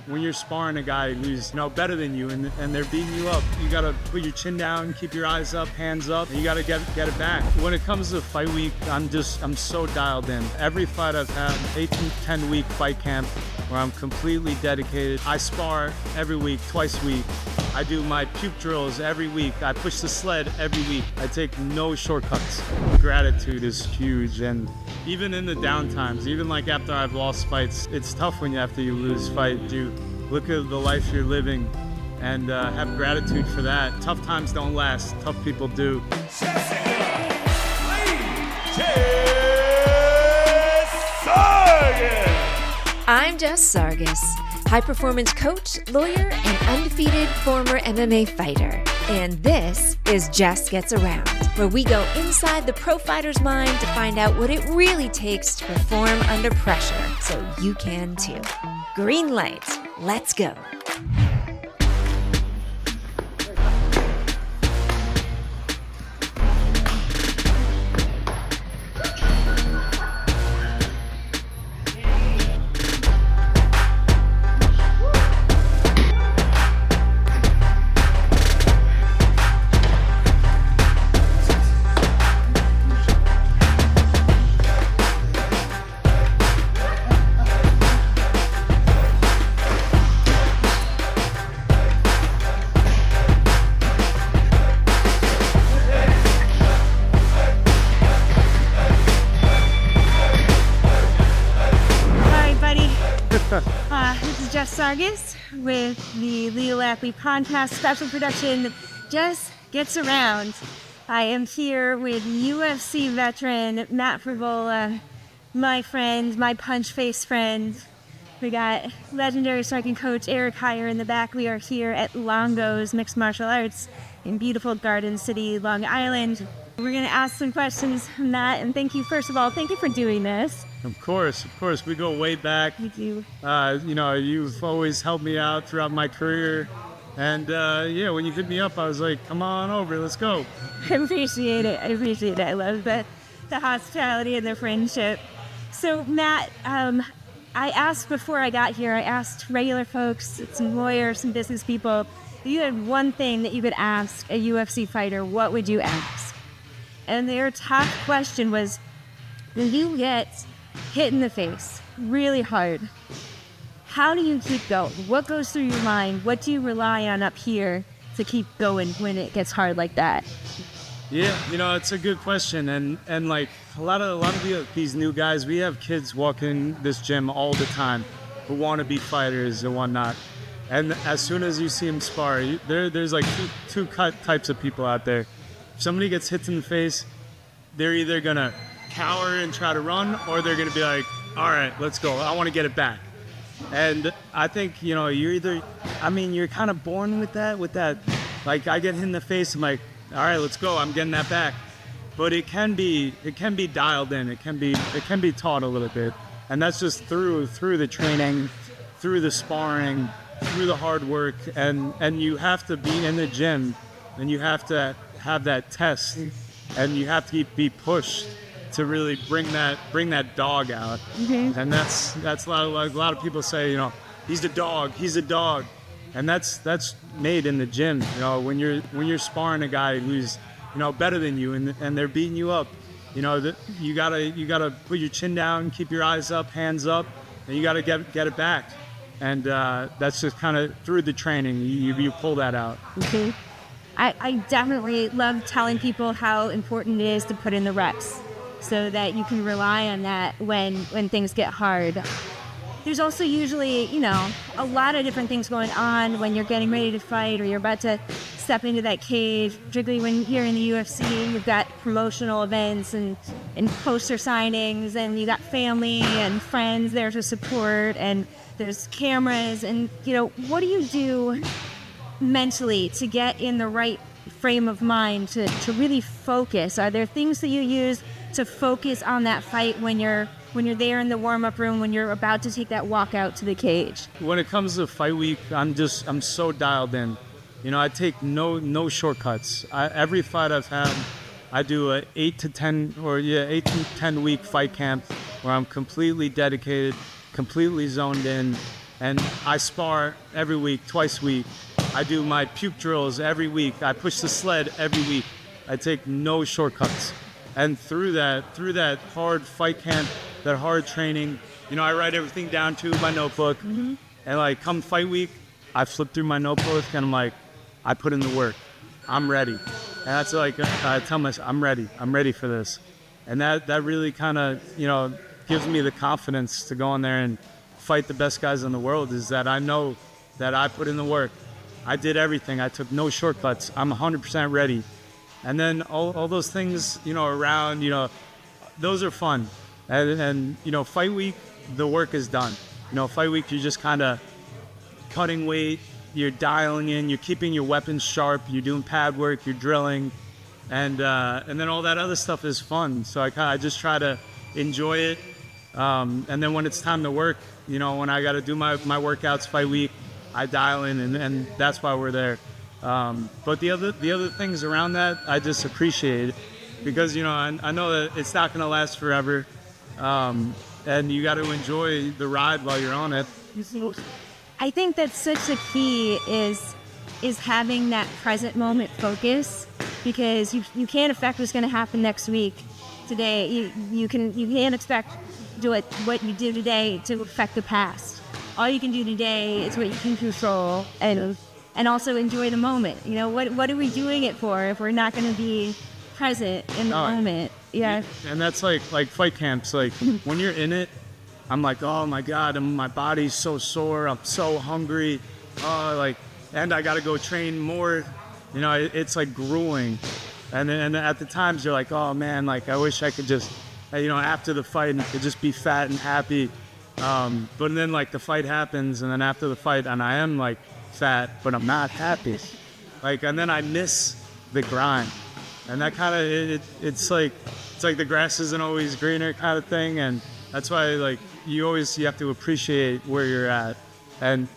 when you're sparring a guy who's better than you and they're beating you up, you gotta put your chin down, keep your eyes up, hands up, and you gotta get it back. When it comes to fight week, I'm so dialed in. Every fight I've had, 8 to 10 week fight camp where I'm completely dedicated. I spar every week, twice a week. I do my puke drills every week. I push the sled every week. I take no shortcuts. Gratitude is huge, and even in the downtimes, even like after I've lost fights, it's tough when after you lose fight. You look at the life you're living and have gratitude for that. Tough times don't last. Tough people do. Jess Sargus! I'm Jess Sargus, high-performance coach, lawyer, and undefeated former MMA fighter. And this is Jess Gets Around, where we go inside the pro fighter's mind to find out what it really takes to perform under pressure, so you can too. Green light, let's go. This is Jess Sargus with the Legal Athlete Podcast special production, Jess Gets Around. I am here with UFC veteran Matt Frevola, my friend, my punch face friend. We got legendary striking coach Eric Heyer in the back. We are here at Longo's Mixed Martial Arts in beautiful Garden City, Long Island. We're going to ask some questions, Matt, and thank you for doing this. Of course. We go way back. We do. You've always helped me out throughout my career. And when you hit me up, I was like, come on over, let's go. I appreciate it. I love the hospitality and the friendship. So, Matt, I asked before I got here, I asked regular folks, some lawyers, some business people, if you had one thing that you could ask a UFC fighter, what would you ask? And their top question was, when you get hit in the face really hard, how do you keep going? What goes through your mind? What do you rely on up here to keep going when it gets hard like that? Yeah, it's a good question. And like a lot of these new guys, we have kids walking this gym all the time who want to be fighters and whatnot. And as soon as you see them spar, there's like two types of people out there. If somebody gets hit in the face, they're either going to cower and try to run, or they're going to be like, all right, let's go. I want to get it back. And I think, you're kind of born with that. Like, I get hit in the face, I'm like, all right, let's go. I'm getting that back. But it can be dialed in. It can be taught a little bit. And that's just through the training, through the sparring, through the hard work. And you have to be in the gym, and you have to have that test, and you have to be pushed to really bring that dog out. Mm-hmm. And that's a lot of people say, he's a dog, and that's made in the gym. When you're sparring a guy who's better than you and they're beating you up, you gotta put your chin down, keep your eyes up, hands up, and you gotta get it back. And that's just kind of through the training you pull that out. Okay. I definitely love telling people how important it is to put in the reps, so that you can rely on that when things get hard. There's also usually, a lot of different things going on when you're getting ready to fight or you're about to step into that cage, particularly when you're in the UFC. You've got promotional events and poster signings, and you got family and friends there to support, and there's cameras. And, what do you do mentally to get in the right frame of mind to really focus? Are there things that you use to focus on that fight when you're there in the warm-up room, when you're about to take that walk out to the cage? When it comes to fight week, I'm so dialed in. I take no shortcuts. Every fight I've had, I do a 8 to 10 week fight camp where I'm completely dedicated, completely zoned in, And I spar every week, twice a week. I do my puke drills every week. I push the sled every week. I take no shortcuts. And through that hard fight camp, that hard training, I write everything down to my notebook. And like come fight week, I flip through my notebook and I'm like, I put in the work. I'm ready. And that's like, I tell myself, I'm ready for this. And that really kind of, gives me the confidence to go in there and fight the best guys in the world, is that I know that I put in the work. I did everything. I took no shortcuts. I'm 100% ready. And then all those things, around, those are fun. And fight week, the work is done. Fight week, you're just kind of cutting weight, you're dialing in, you're keeping your weapons sharp, you're doing pad work, you're drilling, and then all that other stuff is fun. So I just try to enjoy it. And then when it's time to work, when I got to do my workouts fight week, I dial in, and that's why we're there. But the other things around that, I just appreciate it, because I know that it's not going to last forever, and you got to enjoy the ride while you're on it. I think that's such a key is having that present moment focus, because you can't affect what's going to happen next week. Today, you can't expect what you do today to affect the past. All you can do today is what you can control, and also enjoy the moment. What are we doing it for if we're not going to be present in the moment? Yeah. And that's like fight camps. Like when you're in it, I'm like, oh my God, my body's so sore. I'm so hungry. And I got to go train more. It's like grueling. And at the times you're like, oh man, like I wish I could just, after the fight, and could just be fat and happy. But then like the fight happens, and then after the fight, and I am like fat, but I'm not happy. And then I miss the grind, and that kind of it's like the grass isn't always greener kind of thing, and that's why like you have to appreciate where you're at and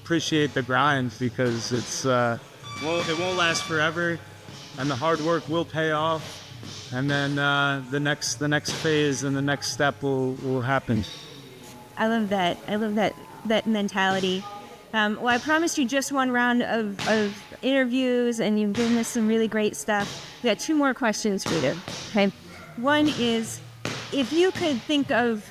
appreciate the grind, because it won't last forever, and the hard work will pay off, and then the next phase and the next step will happen. I love that. I love that mentality. Well, I promised you just one round of interviews, and you've given us some really great stuff. We got two more questions for you. Okay. One is, if you could think of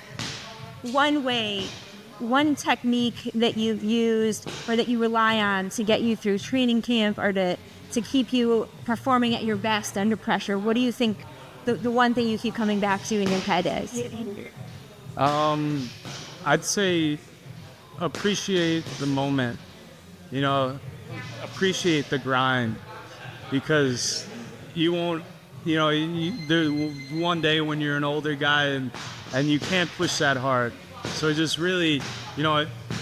one technique that you've used or that you rely on to get you through training camp, or to keep you performing at your best under pressure, what do you think the one thing you keep coming back to in your head is? I'd say appreciate the moment, appreciate the grind, because you won't, there one day when you're an older guy and you can't push that hard. So just really,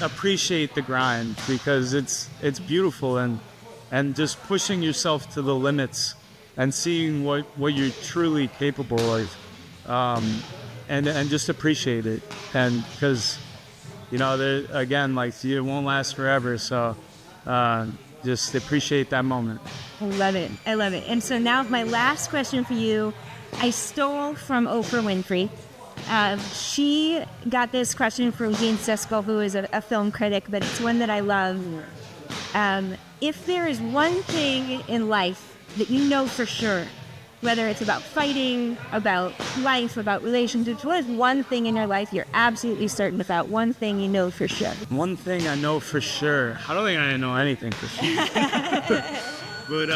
appreciate the grind, because it's beautiful, and just pushing yourself to the limits and seeing what you're truly capable of. And just appreciate it, and because again, like, it won't last forever, so just appreciate that moment. I love it. And so now my last question for you, I stole from Oprah Winfrey. She got this question from Gene Siskel, who is a film critic, but it's one that I love. If there is one thing in life that you know for sure, whether it's about fighting, about life, about relationships, what is one thing in your life you're absolutely certain about? One thing you know for sure. One thing I know for sure. I don't think I know anything for sure. But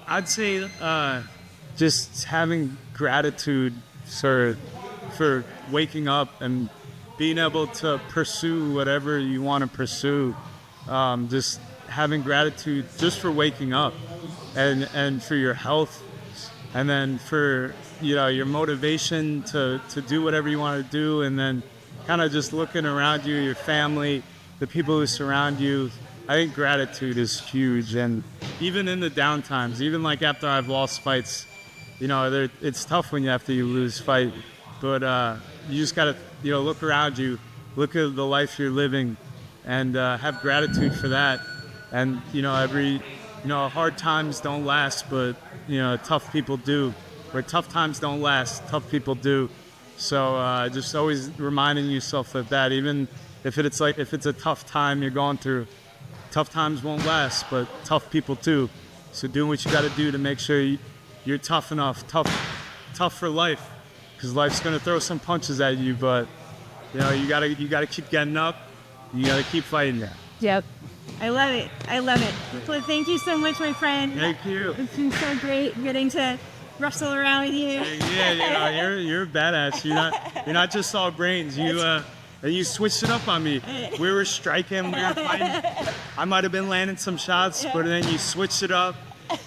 I'd say just having gratitude for waking up and being able to pursue whatever you want to pursue. Just having gratitude just for waking up, and for your health, and then for your motivation to do whatever you want to do, and then kind of just looking around you, your family, the people who surround you. I think gratitude is huge, and even in the down times, even like after I've lost fights, it's tough when you lose fight, but you just gotta look around you, look at the life you're living, and have gratitude for that. And hard times don't last, but tough people do. Where tough times don't last, tough people do. So just always reminding yourself of that, even if it's a tough time you're going through. Tough times won't last, but tough people too. So doing what you got to do to make sure you're tough enough, tough for life, because life's gonna throw some punches at you, but you know you gotta keep getting up. You gotta keep fighting that. Yep. I love it. Well, thank you so much, my friend. Thank you. It's been so great getting to wrestle around with you. Yeah, you're a badass. You're not just all brains. You switched it up on me. We were striking, we were fighting. I might have been landing some shots, but then you switched it up.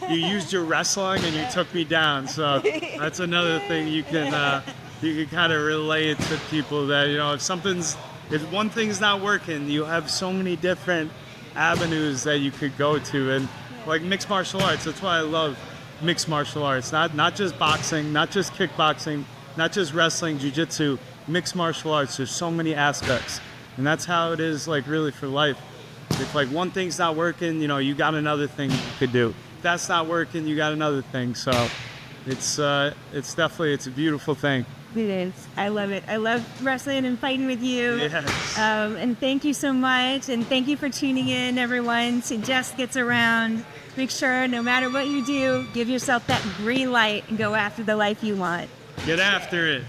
You used your wrestling and you took me down. So that's another thing you can kind of relate to people, that if one thing's not working, you have so many different avenues that you could go to. And like mixed martial arts, that's why I love mixed martial arts. Not just boxing, not just kickboxing, not just wrestling, jiu-jitsu. Mixed martial arts, there's so many aspects, and that's how it is, like, really for life. If like one thing's not working, you got another thing you could do. If that's not working, you got another thing. So it's definitely a beautiful thing. It is. I love it. I love wrestling and fighting with you. Yes. And thank you so much, and thank you for tuning in, everyone, to Jess Gets Around. Make sure, no matter what you do, give yourself that green light and go after the life you want. Get after it.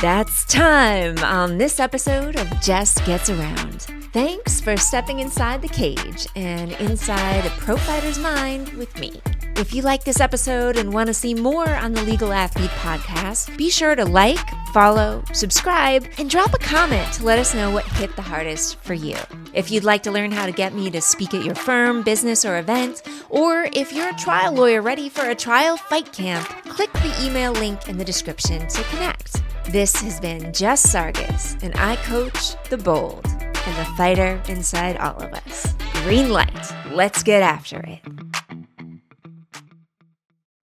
That's time on this episode of Jess Gets Around. Thanks for stepping inside the cage and inside a pro fighter's mind with me. If you like this episode and want to see more on the Legal Athlete podcast, be sure to like, follow, subscribe, and drop a comment to let us know what hit the hardest for you. If you'd like to learn how to get me to speak at your firm, business, or event, or if you're a trial lawyer ready for a trial fight camp, click the email link in the description to connect. This has been Jess Sargus, and I coach the bold and the fighter inside all of us. Green light, let's get after it.